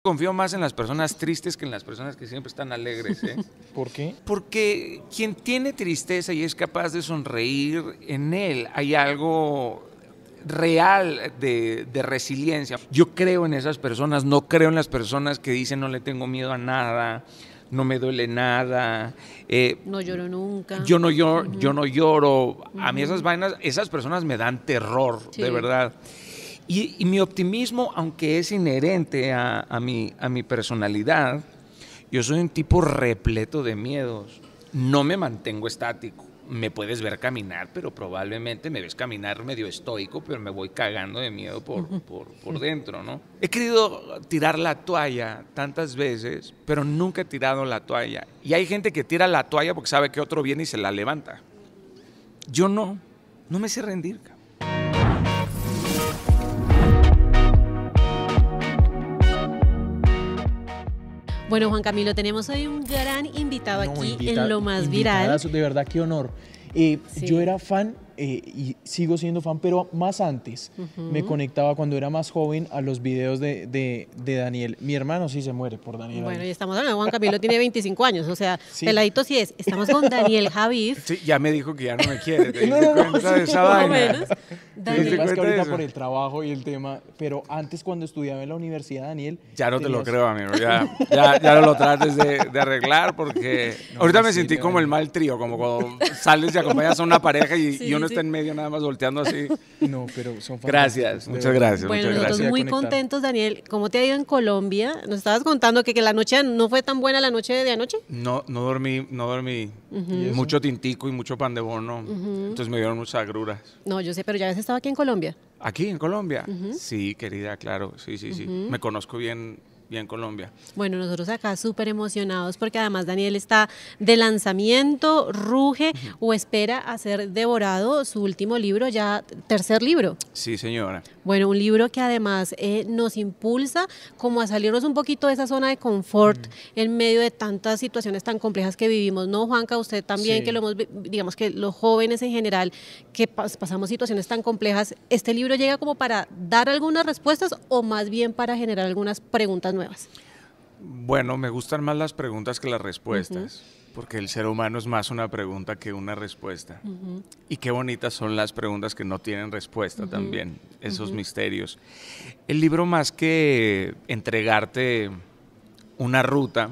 Confío más en las personas tristes que en las personas que siempre están alegres, ¿eh? ¿Por qué? Porque quien tiene tristeza y es capaz de sonreír, en él hay algo real de resiliencia. Yo creo en esas personas, no creo en las personas que dicen no le tengo miedo a nada, no me duele nada. No lloro nunca. Yo no lloro. A mí esas vainas, esas personas me dan terror, Sí. de verdad. Y mi optimismo, aunque es inherente a mi personalidad, yo soy un tipo repleto de miedos. No me mantengo estático. Me puedes ver caminar, pero probablemente me ves caminar medio estoico, pero me voy cagando de miedo por dentro, ¿no? He querido tirar la toalla tantas veces, pero nunca he tirado la toalla. Y hay gente que tira la toalla porque sabe que otro viene y se la levanta. Yo no me sé rendir, cabrón. Bueno, Juan Camilo, tenemos hoy un gran invitado aquí en invita- Lo Más Viral. invitadazo, de verdad, qué honor. Sí. Yo era fan y sigo siendo fan, pero más antes. Me conectaba cuando era más joven a los videos de Daniel. Mi hermano sí se muere por Daniel. Bueno, ahí. y estamos hablando, Juan Camilo tiene 25 años, o sea, Sí. peladito sí es. Estamos con Daniel Javif. Sí, ya me dijo que ya no me quiere. ¿Te No, diste no, no, cuenta de sí, esa más o vaina? menos. Lo que Daniel, pasa es que cuenta ahorita eso? por el trabajo y el tema, pero antes cuando estudiaba en la universidad, Daniel... Ya no te lo tenías- creo, amigo. Ya no lo trates de arreglar porque No, ahorita me sí, sentí le como el vale. mal trío, como cuando sales y acompañas a una pareja y, Sí, y uno sí. está en medio nada más volteando así. No, pero son Gracias, fantásticos, de muchas verdad. gracias. bueno, muchas nosotros gracias. muy Conectar. contentos, Daniel. ¿Cómo te ha ido en Colombia? Nos estabas contando que la noche no fue tan buena la noche de anoche. No dormí. ¿Y eso? Mucho tintico y mucho pan de bono. Entonces me dieron muchas agruras. No, yo sé, pero ya habías estado aquí en Colombia. ¿Aquí en Colombia? Sí, querida, claro. Sí. Me conozco bien Colombia. Bueno, nosotros acá súper emocionados porque además Daniel está de lanzamiento, ruge o espera a ser devorado su último libro, ya tercer libro. Sí, señora. Bueno, un libro que además nos impulsa como a salirnos un poquito de esa zona de confort en medio de tantas situaciones tan complejas que vivimos, ¿no, Juanca? Usted también, Sí. que lo hemos, digamos que los jóvenes en general, que pasamos situaciones tan complejas, ¿este libro llega como para dar algunas respuestas o más bien para generar algunas preguntas nuevas? Bueno, me gustan más las preguntas que las respuestas, porque el ser humano es más una pregunta que una respuesta. Y qué bonitas son las preguntas que no tienen respuesta también, esos misterios. El libro, más que entregarte una ruta,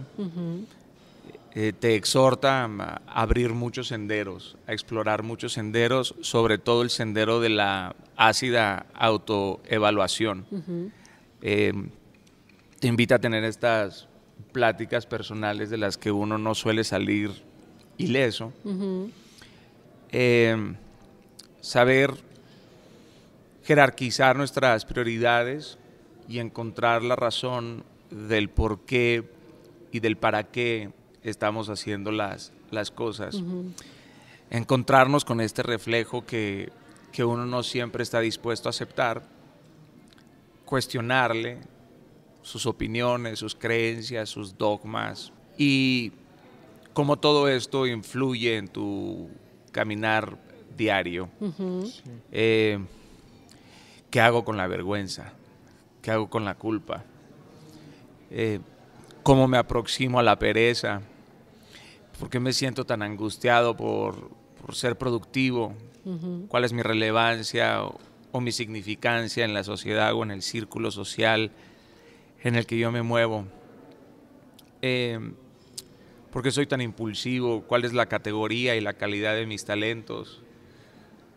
te exhorta a abrir muchos senderos, a explorar muchos senderos, sobre todo el sendero de la ácida autoevaluación. Te invita a tener estas pláticas personales de las que uno no suele salir ileso. Saber jerarquizar nuestras prioridades y encontrar la razón del por qué y del para qué estamos haciendo las cosas. Encontrarnos con este reflejo que uno no siempre está dispuesto a aceptar, cuestionarle sus opiniones, sus creencias, sus dogmas y cómo todo esto influye en tu caminar diario. ¿Qué hago con la vergüenza? ¿Qué hago con la culpa? ¿Cómo me aproximo a la pereza? ¿Por qué me siento tan angustiado por ser productivo? ¿Cuál es mi relevancia o mi significancia en la sociedad o en el círculo social en el que yo me muevo? ¿Por qué soy tan impulsivo? ¿Cuál es la categoría y la calidad de mis talentos?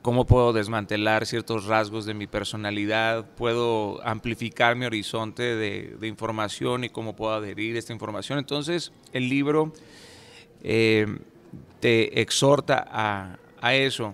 ¿Cómo puedo desmantelar ciertos rasgos de mi personalidad? ¿Puedo amplificar mi horizonte de información y cómo puedo adherir a esta información? Entonces, el libro te exhorta a eso,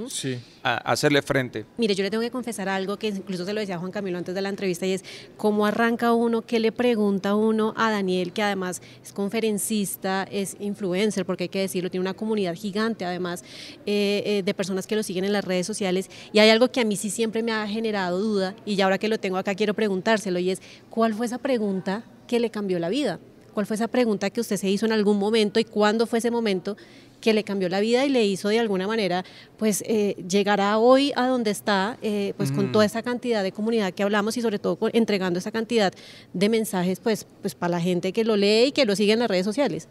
Sí. a hacerle frente. Mire, yo le tengo que confesar algo que incluso se lo decía a Juan Camilo antes de la entrevista y es cómo arranca uno, qué le pregunta uno a Daniel, que además es conferencista, es influencer, porque hay que decirlo, tiene una comunidad gigante además de personas que lo siguen en las redes sociales, y hay algo que a mí sí siempre me ha generado duda y ya ahora que lo tengo acá quiero preguntárselo, y es ¿cuál fue esa pregunta que le cambió la vida? ¿Cuál fue esa pregunta que usted se hizo en algún momento y cuándo fue ese momento que le cambió la vida y le hizo de alguna manera pues llegar a hoy a donde está, pues con toda esa cantidad de comunidad que hablamos y sobre todo entregando esa cantidad de mensajes pues para la gente que lo lee y que lo sigue en las redes sociales?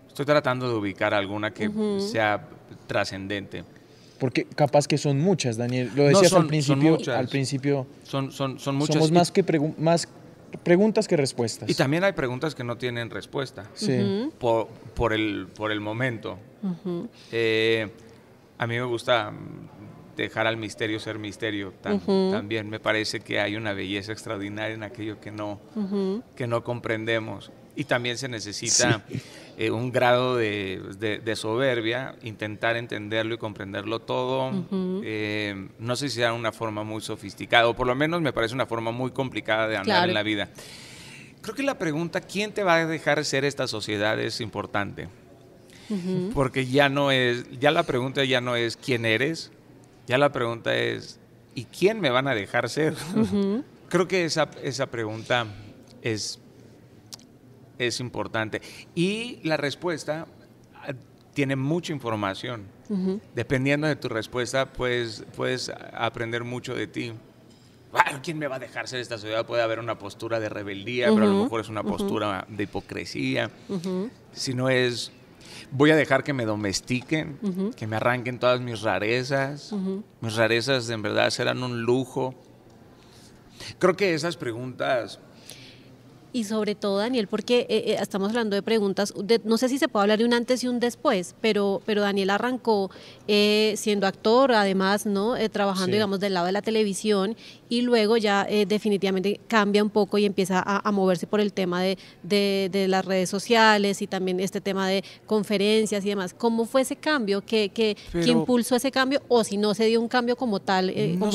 Estoy tratando de ubicar alguna que sea trascendente. Porque capaz que son muchas, Daniel. Lo decías No, al principio. Al principio son muchas. Somos más preguntas que respuestas. Y también hay preguntas que no tienen respuesta. Sí. Por el momento. A mí me gusta dejar al misterio ser misterio. También me parece que hay una belleza extraordinaria en aquello que no comprendemos. Y también se necesita un grado de soberbia, intentar entenderlo y comprenderlo todo. No sé si sea una forma muy sofisticada, o por lo menos me parece una forma muy complicada de andar en la vida. Creo que la pregunta, ¿quién te va a dejar ser esta sociedad?, es importante. Porque ya la pregunta ya no es quién eres, ya la pregunta es ¿y quién me van a dejar ser? Creo que esa pregunta es importante. Y la respuesta tiene mucha información. Dependiendo de tu respuesta, puedes aprender mucho de ti. Bueno, ¿quién me va a dejar ser esta sociedad? Puede haber una postura de rebeldía, pero a lo mejor es una postura de hipocresía. Si no es, voy a dejar que me domestiquen, que me arranquen todas mis rarezas. Mis rarezas en verdad serán un lujo. Creo que esas preguntas... Y sobre todo, Daniel, porque estamos hablando de preguntas, no sé si se puede hablar de un antes y un después, pero Daniel arrancó siendo actor, además, ¿no? Trabajando, digamos, del lado de la televisión, y luego ya definitivamente cambia un poco y empieza a moverse por el tema de las redes sociales y también este tema de conferencias y demás. ¿Cómo fue ese cambio? ¿Qué impulsó ese cambio? O si no se dio un cambio como tal. No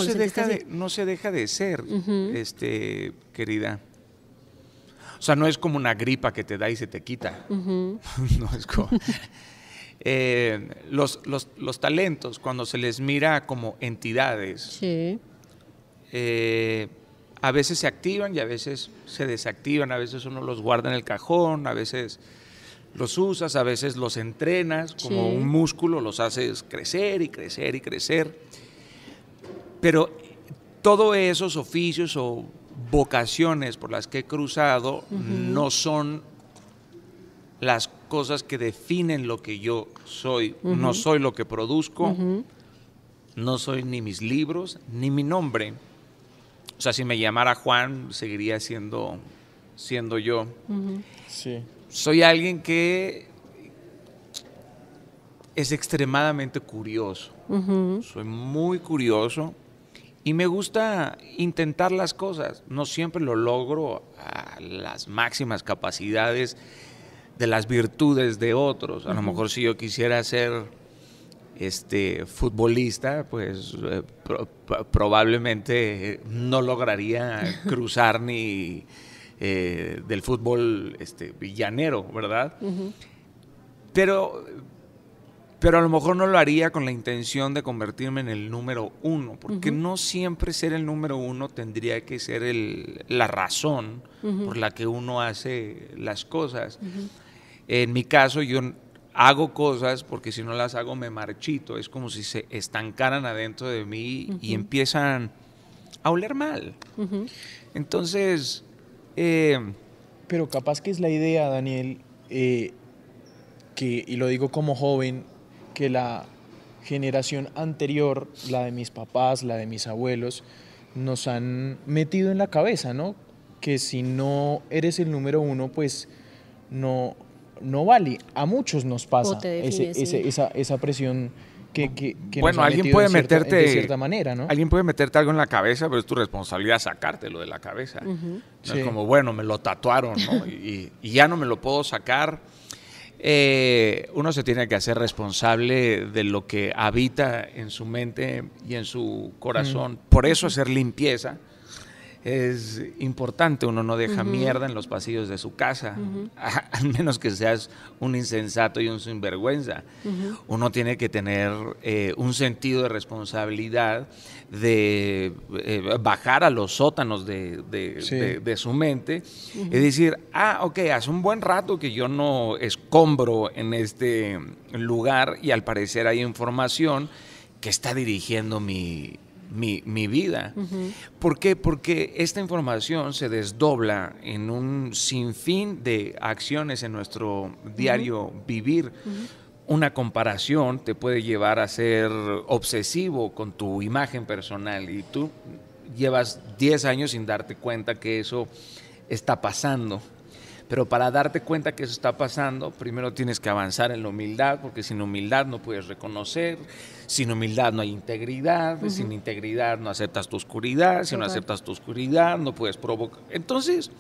se deja de ser, querida. O sea, no es como una gripa que te da y se te quita. No es como... los talentos, cuando se les mira como entidades, a veces se activan y a veces se desactivan. A veces uno los guarda en el cajón, a veces los usas, a veces los entrenas como un músculo, los haces crecer y crecer y crecer. Pero todos esos oficios o vocaciones por las que he cruzado no son las cosas que definen lo que yo soy. No soy lo que produzco, no soy ni mis libros, ni mi nombre. O sea, si me llamara Juan, seguiría siendo yo. Soy alguien que es extremadamente curioso. Soy muy curioso. Y me gusta intentar las cosas. No siempre lo logro a las máximas capacidades de las virtudes de otros. A lo mejor si yo quisiera ser futbolista, pues probablemente no lograría cruzar ni del fútbol llanero, ¿verdad? Pero a lo mejor no lo haría con la intención de convertirme en el número uno, porque no siempre ser el número uno tendría que ser la razón por la que uno hace las cosas. En mi caso, yo hago cosas porque si no las hago me marchito. Es como si se estancaran adentro de mí y empiezan a oler mal. Entonces... pero capaz que es la idea, Daniel, y lo digo como joven, que la generación anterior, la de mis papás, la de mis abuelos, nos han metido en la cabeza, ¿no? Que si no eres el número uno, pues no vale. A muchos nos pasa esa presión que bueno, nos alguien puede meterte de cierta manera, ¿no? Alguien puede meterte algo en la cabeza, pero es tu responsabilidad sacártelo de la cabeza. No es como, bueno, me lo tatuaron, ¿no? y ya no me lo puedo sacar. Uno se tiene que hacer responsable de lo que habita en su mente y en su corazón. Por eso hacer limpieza. es importante. Uno no deja mierda en los pasillos de su casa, al menos que seas un insensato y un sinvergüenza. Uno tiene que tener un sentido de responsabilidad, de bajar a los sótanos de su mente y decir, ok, hace un buen rato que yo no escombro en este lugar y al parecer hay información que está dirigiendo mi vida. ¿Por qué? Porque esta información se desdobla en un sinfín de acciones en nuestro diario vivir. Una comparación te puede llevar a ser obsesivo con tu imagen personal y tú llevas 10 años sin darte cuenta que eso está pasando. Pero para darte cuenta que eso está pasando, primero tienes que avanzar en la humildad, porque sin humildad no puedes reconocer, sin humildad no hay integridad, sin integridad no aceptas tu oscuridad, si no aceptas tu oscuridad no puedes provocar. Entonces,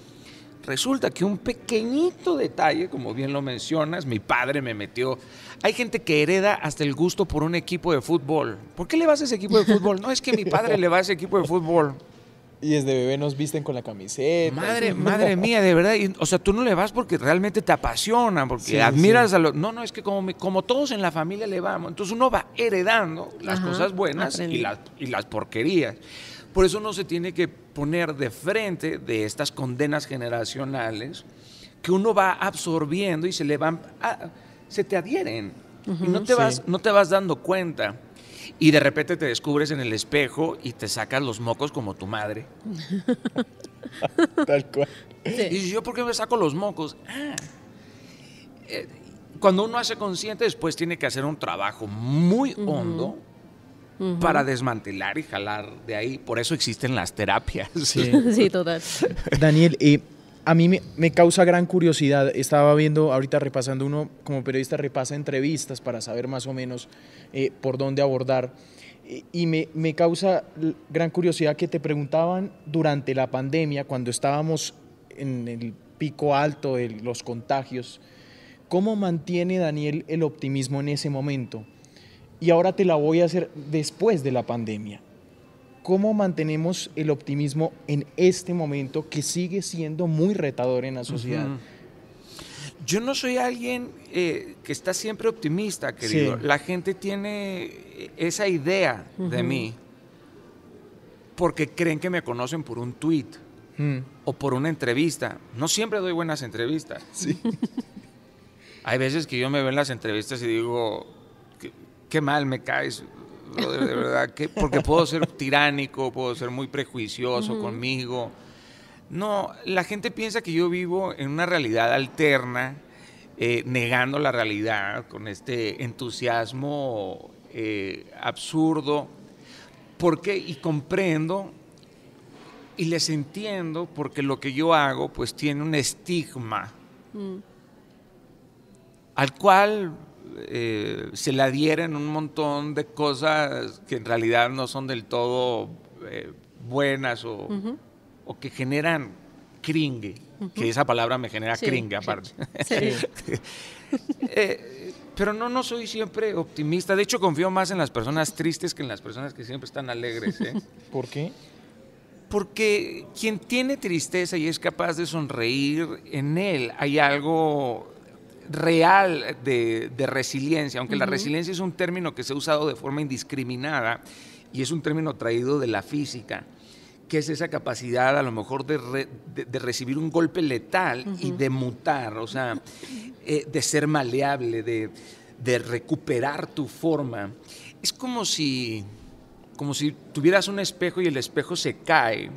resulta que un pequeñito detalle, como bien lo mencionas, mi padre me metió. Hay gente que hereda hasta el gusto por un equipo de fútbol. ¿Por qué le vas a ese equipo de fútbol? No, es que mi padre le va a ese equipo de fútbol. Y desde bebé nos visten con la camiseta. Madre mía, de verdad. O sea, tú no le vas porque realmente te apasiona, porque admiras a los... No, es que como todos en la familia le vamos. Entonces uno va heredando las cosas buenas y las porquerías. Por eso uno se tiene que poner de frente de estas condenas generacionales que uno va absorbiendo y se te adhieren. Y no te vas dando cuenta. Y de repente te descubres en el espejo y te sacas los mocos como tu madre. Tal cual. Sí. Y dices, ¿yo por qué me saco los mocos? Cuando uno hace consciente, después tiene que hacer un trabajo muy hondo para desmantelar y jalar de ahí. Por eso existen las terapias. Sí, total. Daniel, a mí me causa gran curiosidad. Estaba viendo, ahorita repasando, uno como periodista repasa entrevistas para saber más o menos por dónde abordar. Y me causa gran curiosidad que te preguntaban durante la pandemia, cuando estábamos en el pico alto de los contagios, ¿cómo mantiene Daniel el optimismo en ese momento? Y ahora te la voy a hacer después de la pandemia. ¿Cómo mantenemos el optimismo en este momento que sigue siendo muy retador en la sociedad? Yo no soy alguien que está siempre optimista, querido. Sí. La gente tiene esa idea de mí porque creen que me conocen por un tuit o por una entrevista. No siempre doy buenas entrevistas. Sí. Hay veces que yo me veo en las entrevistas y digo, qué mal me caes. De verdad, porque puedo ser tiránico, puedo ser muy prejuicioso conmigo. No, la gente piensa que yo vivo en una realidad alterna, negando la realidad con este entusiasmo absurdo. Y comprendo y les entiendo porque lo que yo hago pues tiene un estigma al cual se le adhieren un montón de cosas que en realidad no son del todo buenas o que generan cringe, que esa palabra me genera cringe aparte. Sí. Pero no soy siempre optimista. De hecho, confío más en las personas tristes que en las personas que siempre están alegres. ¿Por qué? Porque quien tiene tristeza y es capaz de sonreír, en él hay algo real de resiliencia, aunque la resiliencia es un término que se ha usado de forma indiscriminada y es un término traído de la física, que es esa capacidad a lo mejor de recibir un golpe letal y de mutar, o sea, de ser maleable, de recuperar tu forma. Es como si tuvieras un espejo y el espejo se cae,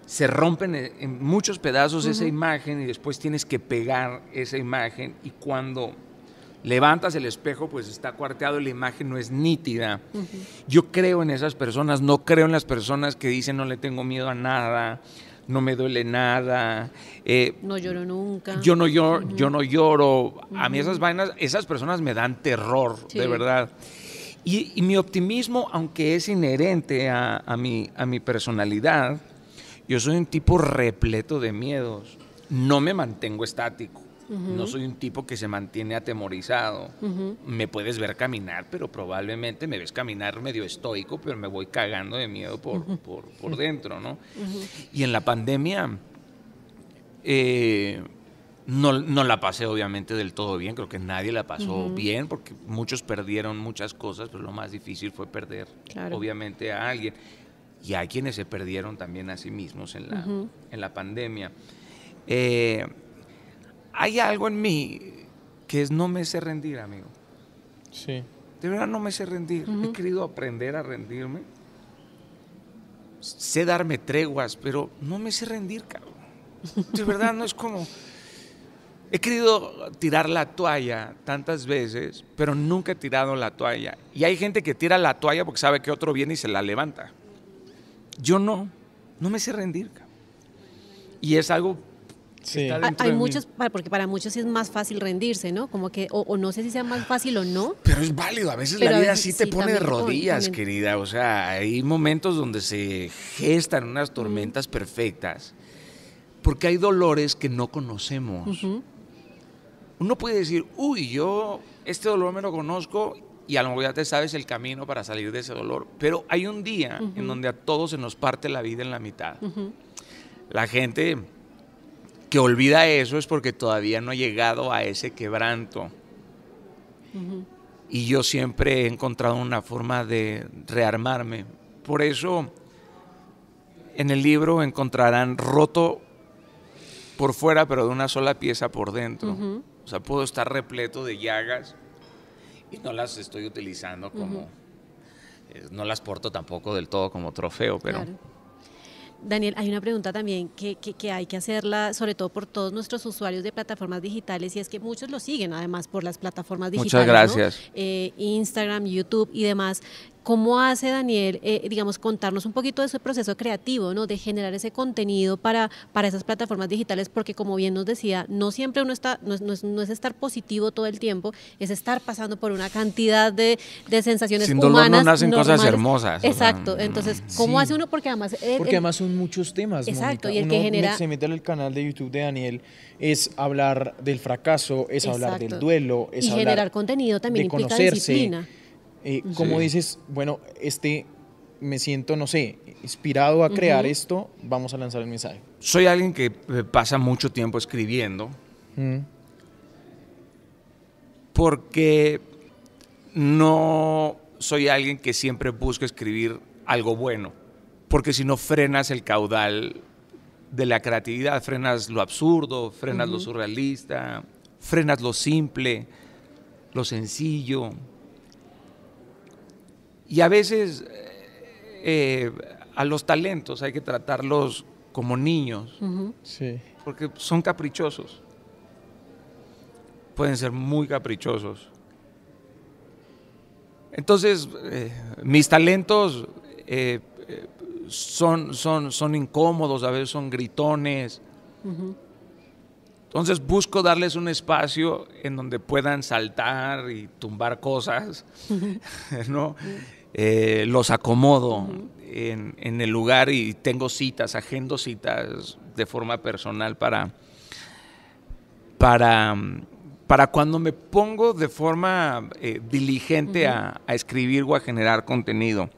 se rompen en muchos pedazos esa imagen y después tienes que pegar esa imagen y cuando levantas el espejo pues está cuarteado y la imagen no es nítida. Yo creo en esas personas, no creo en las personas que dicen no le tengo miedo a nada, no me duele nada. No lloro nunca. Yo no lloro. A mí esas personas me dan terror, de verdad. Y mi optimismo, aunque es inherente a mi personalidad, yo soy un tipo repleto de miedos. No me mantengo estático. No soy un tipo que se mantiene atemorizado. Me puedes ver caminar, pero probablemente me ves caminar medio estoico, pero me voy cagando de miedo por dentro, ¿no? Y en la pandemia no la pasé obviamente del todo bien. Creo que nadie la pasó bien, porque muchos perdieron muchas cosas, pero lo más difícil fue perder, obviamente, a alguien. Y hay quienes se perdieron también a sí mismos en la pandemia. Hay algo en mí que es no me sé rendir, amigo. Sí. De verdad no me sé rendir. He querido aprender a rendirme. Sé darme treguas, pero no me sé rendir, cabrón. De verdad no es como... He querido tirar la toalla tantas veces, pero nunca he tirado la toalla. Y hay gente que tira la toalla porque sabe que otro viene y se la levanta. Yo no me sé rendir, cabrón. Y es algo... Sí. Hay muchos, porque para muchos sí es más fácil rendirse, ¿no? Como que, o no sé si sea más fácil o no. Pero es válido, a veces la vida sí te pone de rodillas, querida. O sea, hay momentos donde se gestan unas tormentas perfectas, porque hay dolores que no conocemos. Uno puede decir, uy, yo este dolor me lo conozco y a lo mejor ya te sabes el camino para salir de ese dolor. Pero hay un día en donde a todos se nos parte la vida en la mitad. La gente que olvida eso es porque todavía no ha llegado a ese quebranto. Y yo siempre he encontrado una forma de rearmarme. Por eso en el libro encontrarán roto por fuera, pero de una sola pieza por dentro. O sea, puedo estar repleto de llagas y no las estoy utilizando como... no las porto tampoco del todo como trofeo, pero... Claro. Daniel, hay una pregunta también que hay que hacerla, sobre todo por todos nuestros usuarios de plataformas digitales, y es que muchos lo siguen además por las plataformas digitales. Muchas gracias. ¿No? Instagram, YouTube y demás. ¿Cómo hace Daniel, digamos, contarnos un poquito de su proceso creativo, ¿no? De generar ese contenido para esas plataformas digitales? Porque como bien nos decía, no siempre uno está, no es estar positivo todo el tiempo, es estar pasando por una cantidad de sensaciones sin dolor humanas. No nacen normales. Cosas hermosas. Exacto. O sea, entonces, ¿cómo hace uno? Porque además... además son muchos temas, exacto, Mónica. y el que genera... Se mete al canal de YouTube de Daniel, es hablar del fracaso, es hablar del duelo, es hablar generar contenido también de implica conocerse. disciplina. Como dices, bueno, me siento, no sé, inspirado a crear esto, vamos a lanzar el mensaje. Soy alguien que pasa mucho tiempo escribiendo, porque no soy alguien que siempre busca escribir algo bueno, porque si no frenas el caudal de la creatividad, frenas lo absurdo, frenas lo surrealista, frenas lo simple, lo sencillo. Y a veces a los talentos hay que tratarlos como niños, sí, porque son caprichosos. Pueden ser muy caprichosos. Entonces, mis talentos son incómodos, a veces son gritones. Entonces busco darles un espacio en donde puedan saltar y tumbar cosas, ¿no? Los acomodo en el lugar y tengo citas, agendo citas de forma personal para cuando me pongo de forma diligente a escribir o a generar contenido.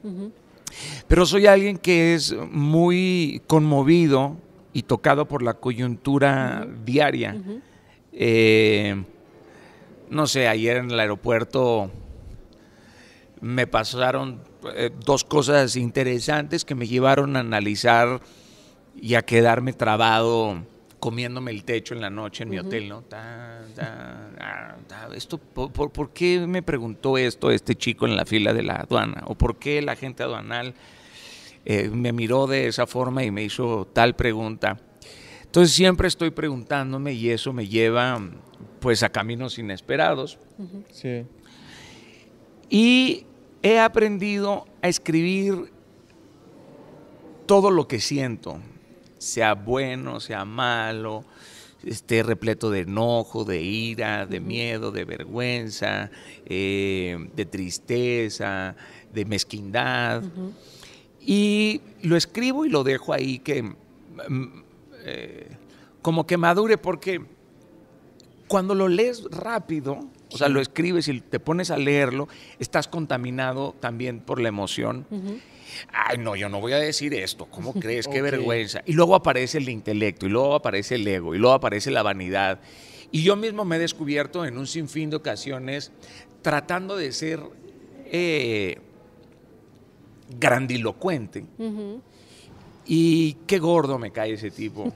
Pero soy alguien que es muy conmovido y tocado por la coyuntura diaria. No sé, ayer en el aeropuerto me pasaron dos cosas interesantes que me llevaron a analizar y a quedarme trabado comiéndome el techo en la noche en mi hotel, ¿no? ¿Por qué me preguntó esto este chico en la fila de la aduana? ¿O por qué el agente aduanal me miró de esa forma y me hizo tal pregunta? Entonces siempre estoy preguntándome y eso me lleva pues a caminos inesperados. Sí. Y he aprendido a escribir todo lo que siento, sea bueno, sea malo, esté repleto de enojo, de ira, de miedo, de vergüenza, de tristeza, de mezquindad. Y lo escribo y lo dejo ahí que como que madure, porque Cuando lo lees rápido, o sea, lo escribes y te pones a leerlo, estás contaminado también por la emoción. Ay, no, yo no voy a decir esto, ¿cómo crees? Qué vergüenza. Y luego aparece el intelecto, y luego aparece el ego, y luego aparece la vanidad. Y yo mismo me he descubierto en un sinfín de ocasiones tratando de ser grandilocuente. Y qué gordo me cae ese tipo.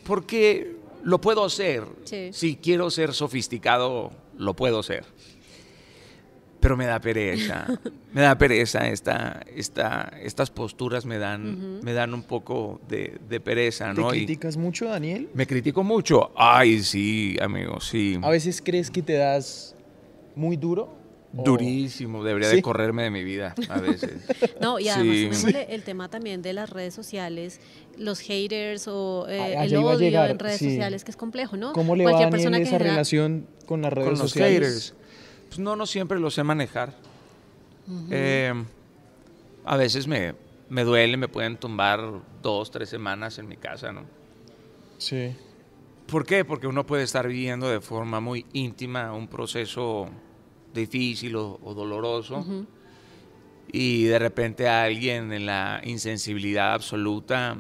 Porque lo puedo ser. Sí. Si quiero ser sofisticado, lo puedo ser. Pero me da pereza. Me da pereza estas posturas me dan un poco de pereza, ¿no? ¿Te criticas mucho, Daniel? Me critico mucho. Ay, sí, amigo, sí. ¿A veces crees que te das muy duro? Durísimo, debería ¿Sí? de correrme de mi vida a veces. No, y además Sí. sumémosle el tema también de las redes sociales, los haters o Allá el iba a odio llegar, en redes sí. sociales, que es complejo, ¿no? ¿Cómo le va a Cualquier Daniel persona que esa genera- relación con las redes Con los sociales? haters. Pues no siempre lo sé manejar. A veces me duele, me pueden tumbar 2, 3 semanas en mi casa, ¿no? Sí. ¿Por qué? Porque uno puede estar viviendo de forma muy íntima un proceso difícil o doloroso y de repente alguien en la insensibilidad absoluta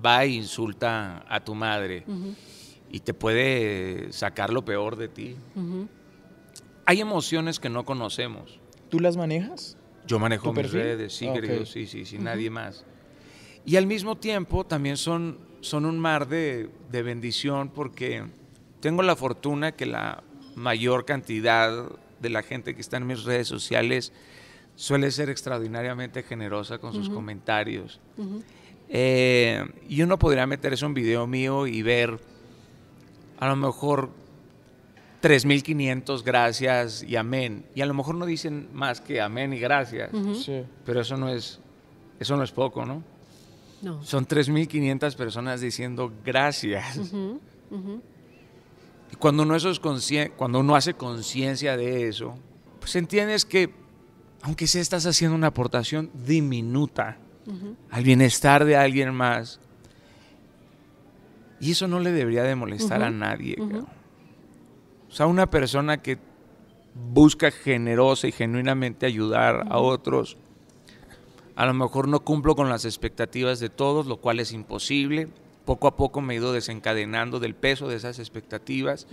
va e insulta a tu madre y te puede sacar lo peor de ti. Hay emociones que no conocemos. ¿Tú las manejas? Yo manejo ¿Tu mis perfil? redes, sí, Ok. querido, sí, nadie más. Y al mismo tiempo también son un mar de bendición porque tengo la fortuna que la mayor cantidad de la gente que está en mis redes sociales suele ser extraordinariamente generosa con sus comentarios. Y uno podría meterse un video mío y ver a lo mejor 3,500 gracias y amén. Y a lo mejor no dicen más que amén y gracias. Sí. Pero eso no es poco, ¿no? No. Son 3,500 personas diciendo gracias. Y cuando uno hace conciencia de eso, pues entiendes que aunque sea estás haciendo una aportación diminuta al bienestar de alguien más, y eso no le debería de molestar a nadie. Cabrón. O sea, una persona que busca generosa y genuinamente ayudar a otros, a lo mejor no cumplo con las expectativas de todos, lo cual es imposible. Poco a poco me he ido desencadenando del peso de esas expectativas,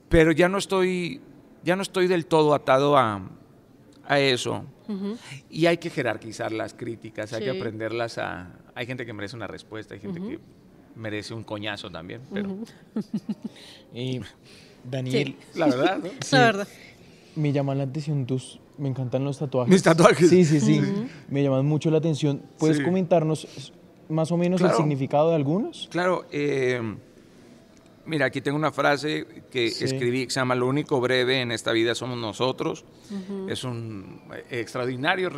pero ya no estoy del todo atado a eso. Y hay que jerarquizar las críticas, hay que aprenderlas Hay gente que merece una respuesta, hay gente que merece un coñazo también, pero... Y Daniel, La verdad, ¿no? sí, La verdad. me llaman la atención me encantan los tatuajes. Mis tatuajes. Sí. Me llaman mucho la atención. ¿Puedes Sí. comentarnos más o menos Claro. el significado de algunos? Claro, mira, aquí tengo una frase que escribí que se llama: lo único breve en esta vida somos nosotros. Es un extraordinario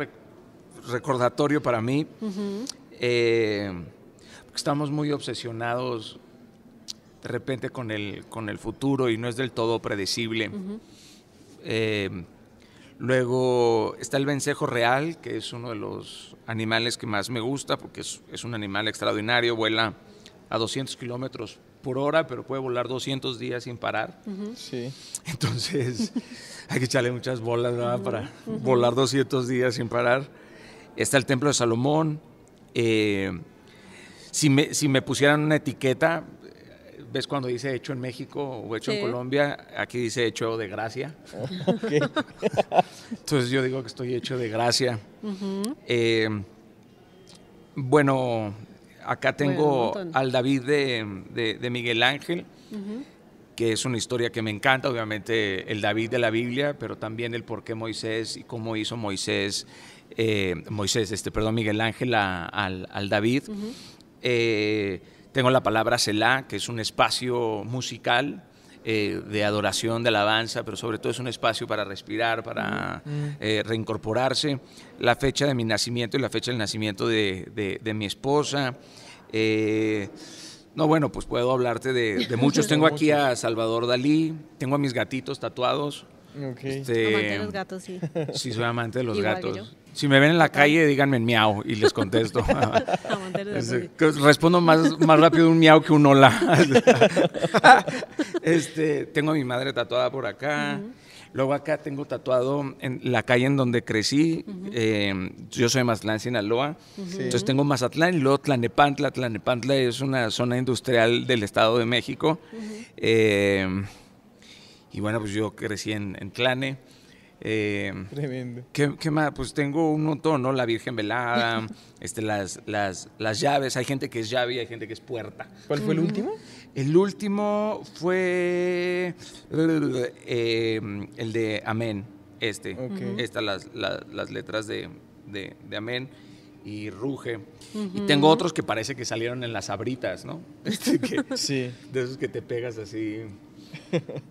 recordatorio para mí. Porque estamos muy obsesionados de repente con el futuro y no es del todo predecible. Luego está el vencejo real, que es uno de los animales que más me gusta porque es un animal extraordinario, vuela a 200 kilómetros por hora, pero puede volar 200 días sin parar. Sí. Entonces hay que echarle muchas bolas, ¿verdad? Para volar 200 días sin parar. Está el Templo de Salomón. Si me pusieran una etiqueta, ¿ves cuando dice hecho en México o hecho en Colombia? Aquí dice hecho de gracia. Okay. Entonces yo digo que estoy hecho de gracia. Bueno, acá tengo al David de Miguel Ángel, que es una historia que me encanta, obviamente el David de la Biblia, pero también el por qué Moisés y cómo hizo Miguel Ángel al David. Tengo la palabra Selah, que es un espacio musical de adoración, de alabanza, pero sobre todo es un espacio para respirar, para reincorporarse. La fecha de mi nacimiento y la fecha del nacimiento de mi esposa. No, bueno, pues puedo hablarte de muchos. Tengo aquí a Salvador Dalí, tengo a mis gatitos tatuados. Ok. Amante de los gatos, sí. Sí, soy amante de los Igual que gatos. Si me ven en la calle, díganme miau y les contesto. Amante de los gatos, sí. Respondo más rápido un miau que un hola. Tengo a mi madre tatuada por acá. Luego acá tengo tatuado en la calle en donde crecí. Yo soy de Mazatlán, Sinaloa. Entonces tengo Mazatlán y luego Tlalnepantla. Tlalnepantla es una zona industrial del Estado de México. Y bueno, pues yo crecí en Tlane. Tremendo. ¿Qué más? Pues tengo un montón, ¿no? La Virgen Velada, las llaves. Hay gente que es llave y hay gente que es puerta. ¿Cuál fue el último? El último fue el de Amén. Ok. Las letras de Amén y Ruge. Y tengo otros que parece que salieron en las Sabritas, ¿no? Sí. De esos que te pegas así.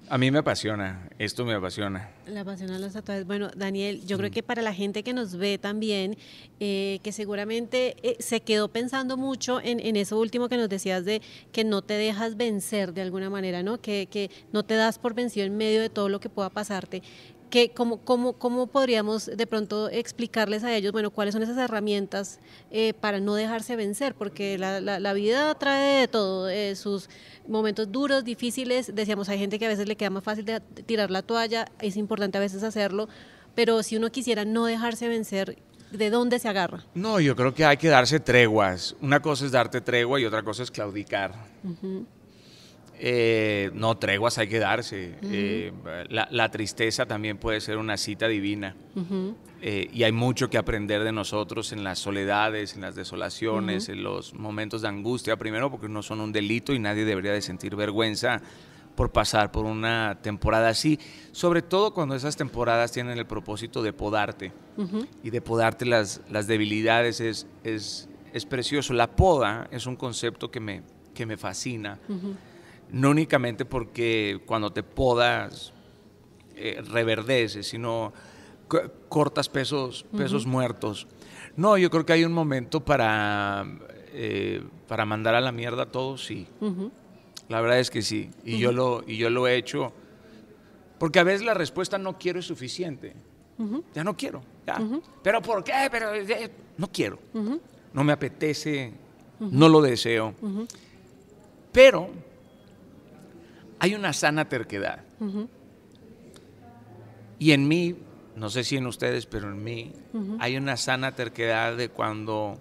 A mí me apasiona, esto me apasiona. La apasiona los tatuajes. Bueno, Daniel, yo creo que para la gente que nos ve también, que seguramente se quedó pensando mucho en eso último que nos decías de que no te dejas vencer de alguna manera, ¿no? Que no te das por vencido en medio de todo lo que pueda pasarte. ¿Cómo podríamos de pronto explicarles a ellos, bueno, cuáles son esas herramientas para no dejarse vencer? Porque la vida trae de todo, sus momentos duros, difíciles. Decíamos, hay gente que a veces le queda más fácil de tirar la toalla, es importante a veces hacerlo, pero si uno quisiera no dejarse vencer, ¿de dónde se agarra? No, yo creo que hay que darse treguas. Una cosa es darte tregua y otra cosa es claudicar. No, treguas hay que darse. La tristeza también puede ser una cita divina. Y hay mucho que aprender de nosotros en las soledades, en las desolaciones, en los momentos de angustia. Primero porque no son un delito y nadie debería de sentir vergüenza por pasar por una temporada así. Sobre todo cuando esas temporadas tienen el propósito de podarte. Y de podarte las debilidades es precioso. La poda es un concepto que me fascina. No únicamente porque cuando te podas reverdeces, sino cortas pesos muertos. No, yo creo que hay un momento para mandar a la mierda a todos, sí. La verdad es que sí. Y yo lo he hecho. Porque a veces la respuesta no quiero es suficiente. Ya no quiero. Ya. ¿Pero por qué? No quiero. No me apetece. No lo deseo. Pero hay una sana terquedad. Y en mí, no sé si en ustedes, pero en mí, hay una sana terquedad de cuando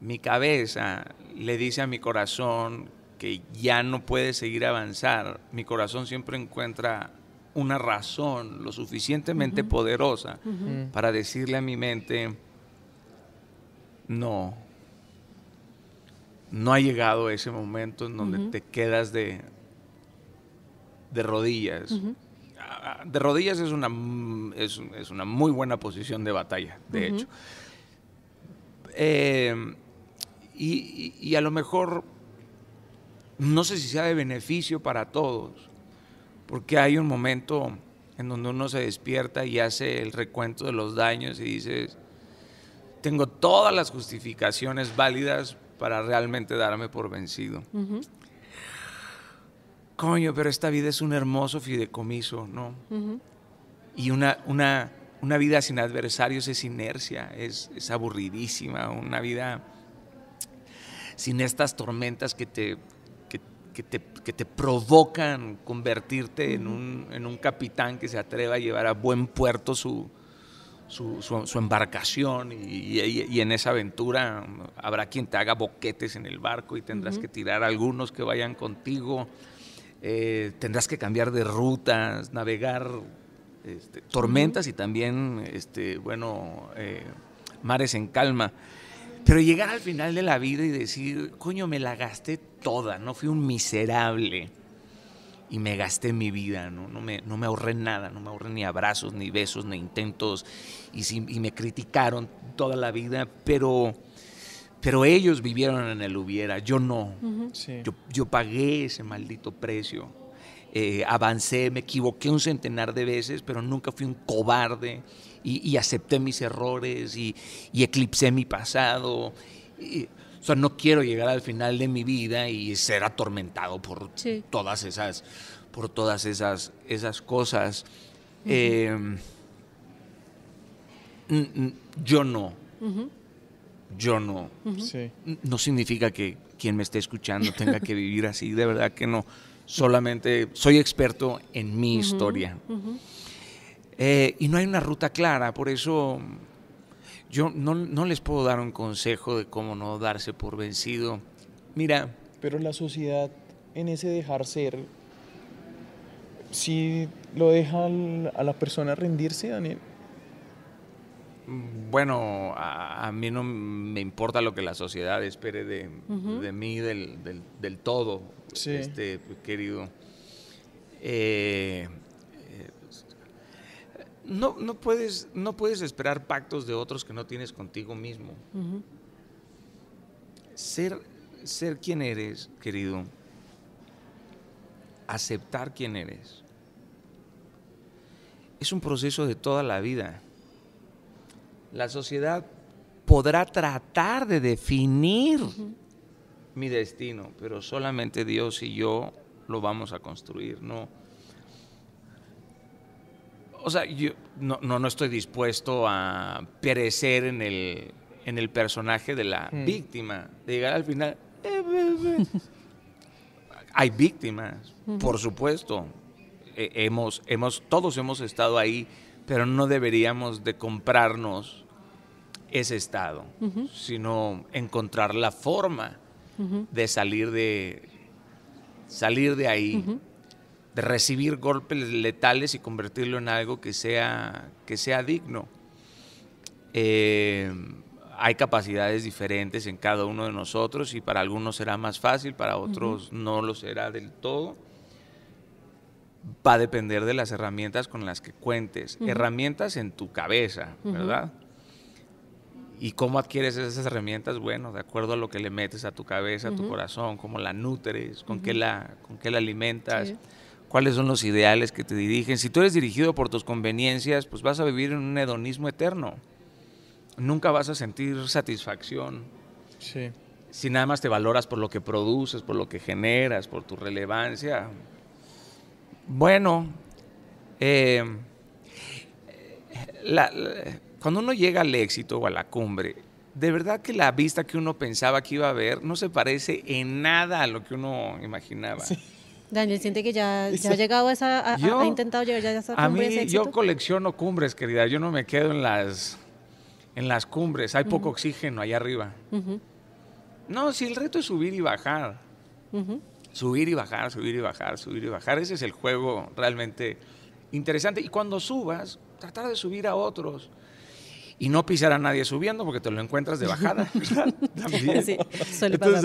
mi cabeza le dice a mi corazón que ya no puede seguir avanzar. Mi corazón siempre encuentra una razón lo suficientemente poderosa para decirle a mi mente, no ha llegado ese momento en donde te quedas de rodillas. De rodillas es una muy buena posición de batalla, de hecho. Y a lo mejor, no sé si sea de beneficio para todos, porque hay un momento en donde uno se despierta y hace el recuento de los daños y dices, tengo todas las justificaciones válidas para realmente darme por vencido. Coño, pero esta vida es un hermoso fideicomiso, ¿no? Y una vida sin adversarios es inercia, es aburridísima. Una vida sin estas tormentas que te provocan convertirte en un capitán que se atreva a llevar a buen puerto su embarcación y en esa aventura habrá quien te haga boquetes en el barco y tendrás que tirar a algunos que vayan contigo. Tendrás que cambiar de rutas, navegar tormentas y también mares en calma. Pero llegar al final de la vida y decir, coño, me la gasté toda, no fui un miserable y me gasté mi vida, no me ahorré nada, no me ahorré ni abrazos, ni besos, ni intentos y me criticaron toda la vida, pero ellos vivieron en el hubiera, yo no. Sí. Yo pagué ese maldito precio. Avancé, me equivoqué un centenar de veces, pero nunca fui un cobarde y acepté mis errores y eclipsé mi pasado. O sea, no quiero llegar al final de mi vida y ser atormentado por todas esas cosas. Yo no. Yo no. Sí. No significa que quien me esté escuchando tenga que vivir así, de verdad que no. Solamente soy experto en mi historia. Y no hay una ruta clara, por eso yo no les puedo dar un consejo de cómo no darse por vencido. Mira. Pero la sociedad, en ese dejar ser, ¿sí lo deja a la persona rendirse, Daniel? Bueno, a mí no me importa lo que la sociedad espere de mí, del todo, Sí. Querido. No puedes esperar pactos de otros que no tienes contigo mismo. Ser quien eres, querido, aceptar quién eres, es un proceso de toda la vida. La sociedad podrá tratar de definir mi destino, pero solamente Dios y yo lo vamos a construir, ¿no? O sea, yo no estoy dispuesto a perecer en el personaje de la víctima, de llegar al final. Hay víctimas, por supuesto. Todos hemos estado ahí, pero no deberíamos de comprarnos ese estado, sino encontrar la forma de salir de ahí, de recibir golpes letales y convertirlo en algo que sea digno. Hay capacidades diferentes en cada uno de nosotros y para algunos será más fácil, para otros no lo será del todo. Va a depender de las herramientas con las que cuentes, herramientas en tu cabeza, ¿verdad? ¿Y cómo adquieres esas herramientas? Bueno, de acuerdo a lo que le metes a tu cabeza, a tu corazón, cómo la nutres, con qué la alimentas, sí. Cuáles son los ideales que te dirigen. Si tú eres dirigido por tus conveniencias, pues vas a vivir en un hedonismo eterno. Nunca vas a sentir satisfacción. Sí. Si nada más te valoras por lo que produces, por lo que generas, por tu relevancia. Bueno, cuando uno llega al éxito o a la cumbre, de verdad que la vista que uno pensaba que iba a ver no se parece en nada a lo que uno imaginaba. Sí. Daniel, ¿siente que ya ha llegado a esa, ha intentado llegar ya a esa cumbre? A mí, yo colecciono cumbres, querida, yo no me quedo en las cumbres, hay poco oxígeno allá arriba. No, si el reto es subir y bajar. Subir y bajar, subir y bajar, subir y bajar. Ese es el juego realmente interesante. Y cuando subas, tratar de subir a otros. Y no pisar a nadie subiendo porque te lo encuentras de bajada. También. Sí, entonces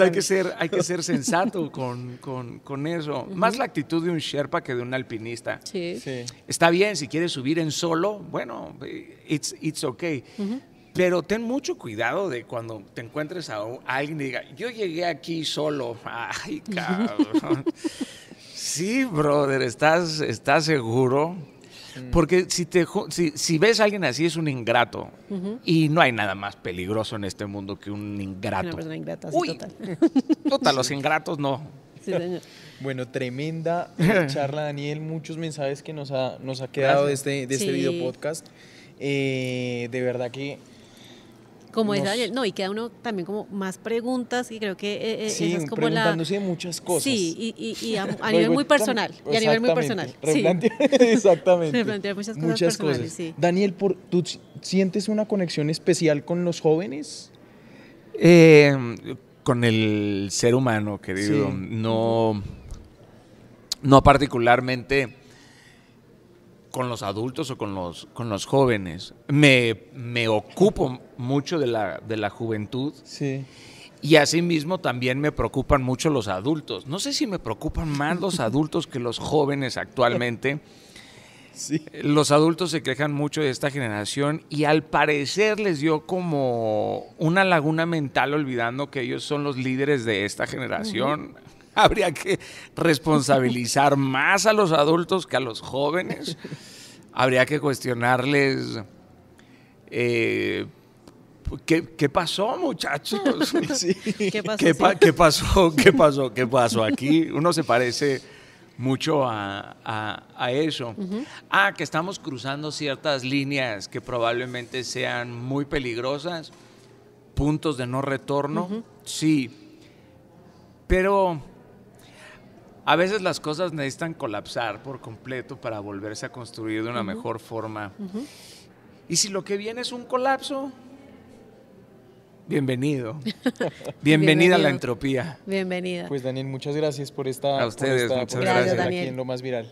hay que ser sensato con eso. Más la actitud de un Sherpa que de un alpinista. Sí. Sí. Está bien, si quieres subir en solo, bueno, it's okay. Pero ten mucho cuidado de cuando te encuentres a alguien y diga, yo llegué aquí solo. Ay, cabrón. Sí, brother, ¿estás seguro? Porque si ves a alguien así es un ingrato. Y no hay nada más peligroso en este mundo que un ingrato. Una persona ingrata, sí, total. Total, los ingratos no. Sí, señor. Bueno, tremenda charla, Daniel. Muchos mensajes que nos ha quedado de este video podcast. De verdad que... Como es Daniel, no, y queda uno también como más preguntas y creo que sí, esa es como preguntándose de muchas cosas. Sí, y a nivel muy personal. Y a nivel muy personal. Exactamente. Replantear muchas cosas personales, sí. Daniel, ¿tú sientes una conexión especial con los jóvenes? Con el ser humano, querido. Sí. No particularmente con los adultos o con los jóvenes. Me ocupo mucho de la juventud. Sí. Y asimismo también me preocupan mucho los adultos. No sé si me preocupan más los adultos que los jóvenes actualmente. Sí. Los adultos se quejan mucho de esta generación y al parecer les dio como una laguna mental olvidando que ellos son los líderes de esta generación. Habría que responsabilizar más a los adultos que a los jóvenes. Habría que cuestionarles ¿qué pasó, muchachos? Sí. ¿Qué pasó? ¿Qué pasó aquí? Uno se parece mucho a eso. Que estamos cruzando ciertas líneas que probablemente sean muy peligrosas, puntos de no retorno, sí, pero a veces las cosas necesitan colapsar por completo para volverse a construir de una mejor forma. Y si lo que viene es un colapso, bienvenido. Bienvenida a la entropía. Bienvenida. Pues Daniel, muchas gracias por esta, A ustedes, por muchas por gracias. estar aquí Daniel. en Lo Más Viral.